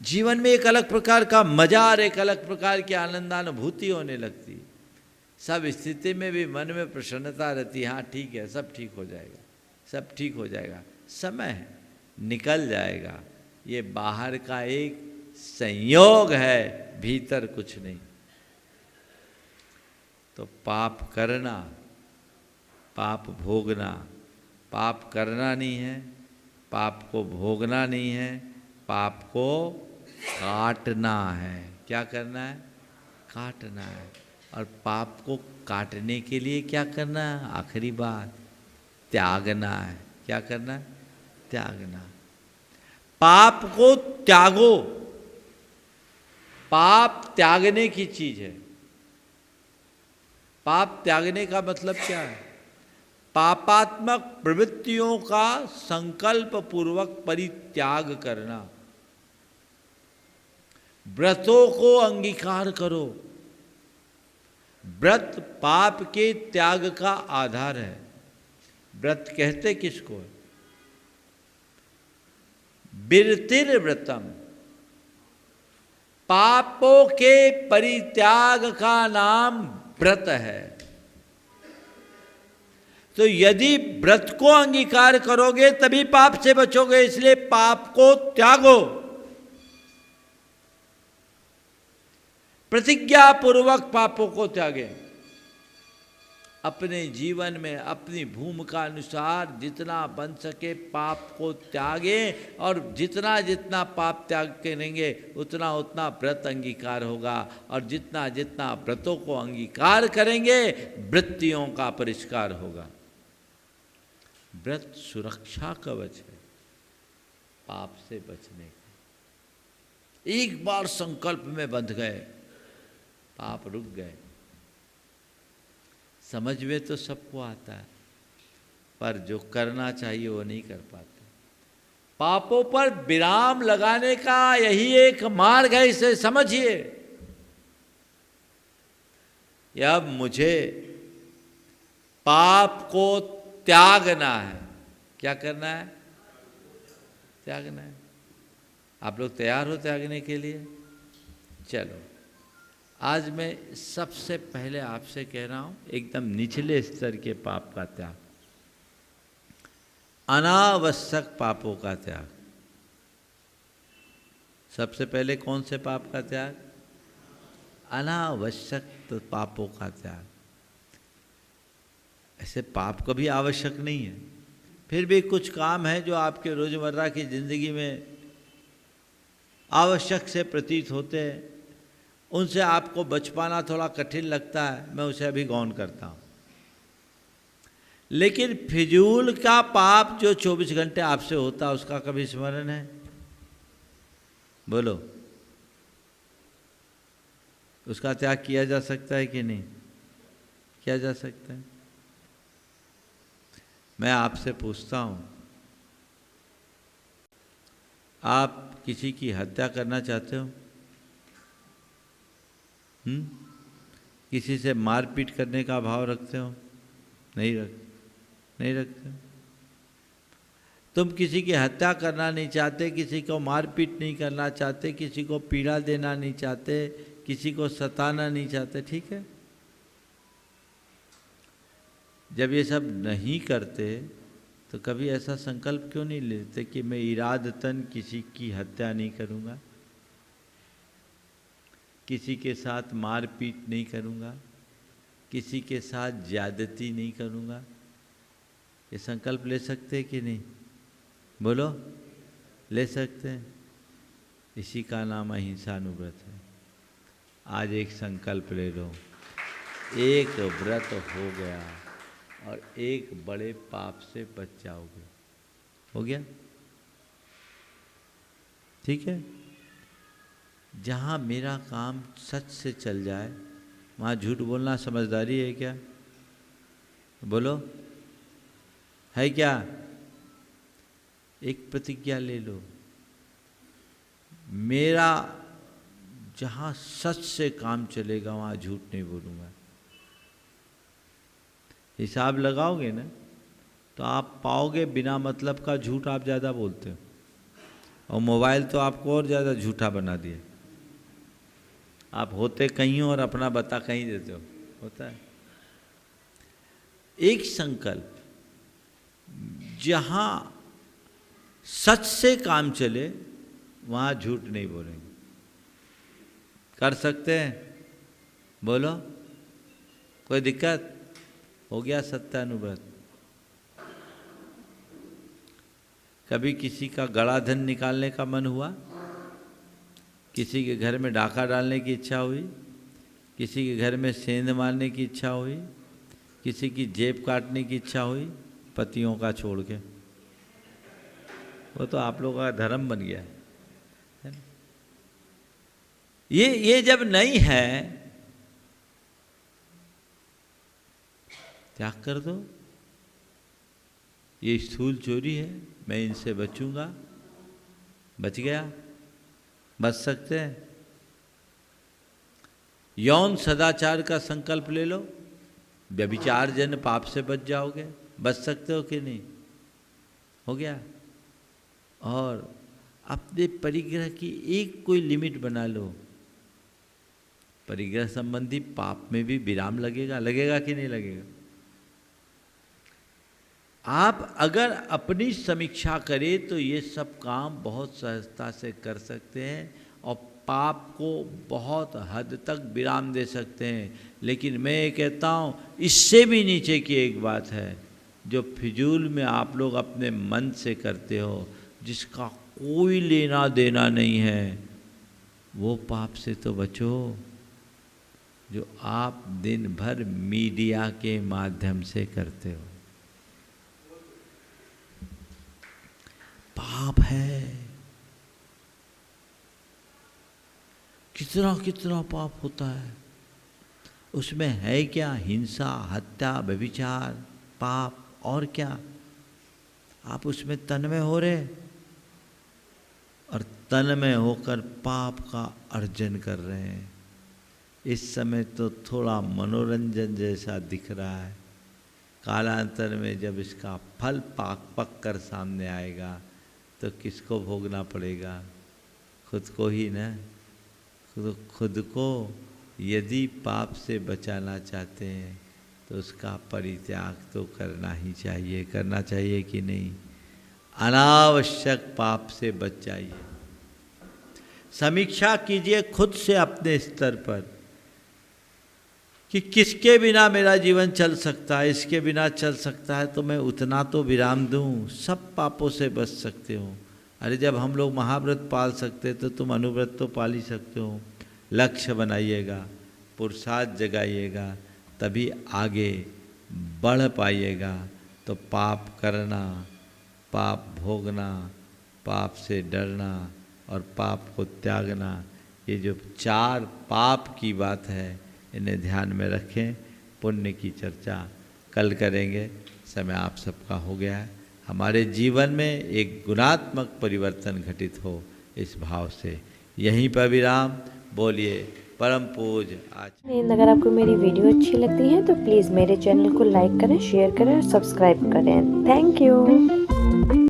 जीवन में एक अलग प्रकार का मजा और एक अलग प्रकार की आनंदानुभूति होने लगती है। सब स्थिति में भी मन में प्रसन्नता रहती है, हाँ ठीक है, सब ठीक हो जाएगा, सब ठीक हो जाएगा, समय है, निकल जाएगा। ये बाहर का एक संयोग है, भीतर कुछ नहीं। तो पाप करना, पाप भोगना, पाप करना नहीं है, पाप को भोगना नहीं है, पाप को काटना है। क्या करना है? काटना है। और पाप को काटने के लिए क्या करना है? आखिरी बात, त्यागना है। क्या करना है? त्यागना। पाप को त्यागो। पाप त्यागने की चीज है। पाप त्यागने का मतलब क्या है? पापात्मक प्रवृत्तियों का संकल्प पूर्वक परित्याग करना। व्रतों को अंगीकार करो। व्रत पाप के त्याग का आधार है। व्रत कहते किसको है? विरतिर व्रतम, पापों के परित्याग का नाम व्रत है। तो यदि व्रत को अंगीकार करोगे तभी पाप से बचोगे, इसलिए पाप को त्यागो। प्रतिज्ञा पूर्वक पापों को त्यागे। अपने जीवन में अपनी भूमिका अनुसार जितना बन सके पाप को त्यागे, और जितना जितना पाप त्याग करेंगे उतना उतना व्रत अंगीकार होगा, और जितना जितना व्रतों को अंगीकार करेंगे वृत्तियों का परिष्कार होगा। व्रत सुरक्षा कवच है पाप से बचने का। एक बार संकल्प में बंध गए, पाप रुक गए। समझ में तो सबको आता है, पर जो करना चाहिए वो नहीं कर पाते। पापों पर विराम लगाने का यही एक मार्ग है, इसे समझिए। अब मुझे पाप को त्यागना है। क्या करना है? त्यागना है। आप लोग तैयार हो त्यागने के लिए? चलो, आज मैं सबसे पहले आपसे कह रहा हूं, एकदम निचले स्तर के पाप का त्याग, अनावश्यक पापों का त्याग। सबसे पहले कौन से पाप का त्याग? अनावश्यक पापों का त्याग। ऐसे पाप कभी आवश्यक नहीं है, फिर भी कुछ काम है जो आपके रोजमर्रा की जिंदगी में आवश्यक से प्रतीत होते हैं, उनसे आपको बच पाना थोड़ा कठिन लगता है, मैं उसे अभी गौण करता हूँ। लेकिन फिजूल का पाप जो 24 घंटे आपसे होता है, उसका कभी स्मरण है? बोलो, उसका त्याग किया जा सकता है कि नहीं किया जा सकता है? मैं आपसे पूछता हूँ, आप किसी की हत्या करना चाहते हो? किसी से मारपीट करने का भाव रखते हो? नहीं रखते। तुम किसी की हत्या करना नहीं चाहते, किसी को मारपीट नहीं करना चाहते, किसी को पीड़ा देना नहीं चाहते, किसी को सताना नहीं चाहते, ठीक है। जब ये सब नहीं करते तो कभी ऐसा संकल्प क्यों नहीं लेते कि मैं इरादतन किसी की हत्या नहीं करूँगा, किसी के साथ मारपीट नहीं करूँगा, किसी के साथ ज्यादती नहीं करूँगा? ये संकल्प ले सकते हैं कि नहीं? बोलो, ले सकते हैं। इसी का नाम अहिंसानुव्रत है। आज एक संकल्प ले लो, एक व्रत हो गया और एक बड़े पाप से बच जाओगे। हो गया? ठीक है। जहाँ मेरा काम सच से चल जाए वहाँ झूठ बोलना समझदारी है क्या? बोलो, है क्या? एक प्रतिज्ञा ले लो, मेरा जहाँ सच से काम चलेगा वहाँ झूठ नहीं बोलूँगा। हिसाब लगाओगे ना तो आप पाओगे बिना मतलब का झूठ आप ज़्यादा बोलते हो। और मोबाइल तो आपको और ज़्यादा झूठा बना दिया। आप होते कहीं हो और अपना बता कहीं देते हो, होता है। एक संकल्प, जहाँ सच से काम चले वहाँ झूठ नहीं बोलेंगे। कर सकते हैं? बोलो, कोई दिक्कत? हो गया सत्यानुव्रत। कभी किसी का गड़ा धन निकालने का मन हुआ? किसी के घर में डाका डालने की इच्छा हुई? किसी के घर में सेंध मारने की इच्छा हुई? किसी की जेब काटने की इच्छा हुई? पतियों का छोड़ के, वो तो आप लोगों का धर्म बन गया है। ये जब नहीं है, त्याग कर दो। ये स्थूल चोरी है, मैं इनसे बचूंगा। बच गया? बच सकते हैं? यौन सदाचार का संकल्प ले लो, व्यभिचार जन पाप से बच जाओगे। बच सकते हो कि नहीं? हो गया। और अपने परिग्रह की एक कोई लिमिट बना लो। परिग्रह संबंधी पाप में भी विराम लगेगा, लगेगा कि नहीं लगेगा? आप अगर अपनी समीक्षा करें तो ये सब काम बहुत सहजता से कर सकते हैं और पाप को बहुत हद तक विराम दे सकते हैं। लेकिन मैं ये कहता हूँ, इससे भी नीचे की एक बात है, जो फिजूल में आप लोग अपने मन से करते हो, जिसका कोई लेना देना नहीं है, वो पाप से तो बचो, जो आप दिन भर मीडिया के माध्यम से करते हो। पाप है, कितना कितना पाप होता है। उसमें है क्या? हिंसा, हत्या, व्यभिचार, पाप, और क्या? आप उसमें तन्मय हो रहे और तन्मय होकर पाप का अर्जन कर रहे हैं। इस समय तो थोड़ा मनोरंजन जैसा दिख रहा है, कालांतर में जब इसका फल पक कर सामने आएगा तो किसको भोगना पड़ेगा? खुद को ही ना। खुद को यदि पाप से बचाना चाहते हैं तो उसका परित्याग तो करना ही चाहिए। करना चाहिए कि नहीं? अनावश्यक पाप से बच जाइए। समीक्षा कीजिए खुद से अपने स्तर पर कि किसके बिना मेरा जीवन चल सकता है। इसके बिना चल सकता है तो मैं उतना तो विराम दूं, सब पापों से बच सकते हो। अरे जब हम लोग महाव्रत पाल सकते तो तुम अनुव्रत तो पाल ही सकते हो। लक्ष्य बनाइएगा, पुरुषार्थ जगाइएगा, तभी आगे बढ़ पाइएगा। तो पाप करना, पाप भोगना, पाप से डरना और पाप को त्यागना, ये जो 4 पाप की बात है, इन्हें ध्यान में रखें। पुण्य की चर्चा कल करेंगे। समय आप सबका हो गया है। हमारे जीवन में एक गुणात्मक परिवर्तन घटित हो, इस भाव से यहीं पर विराम। बोलिए परम पूज्य आचार्य। अगर आपको मेरी वीडियो अच्छी लगती है तो प्लीज़ मेरे चैनल को लाइक करें, शेयर करें और सब्सक्राइब करें। Thank you.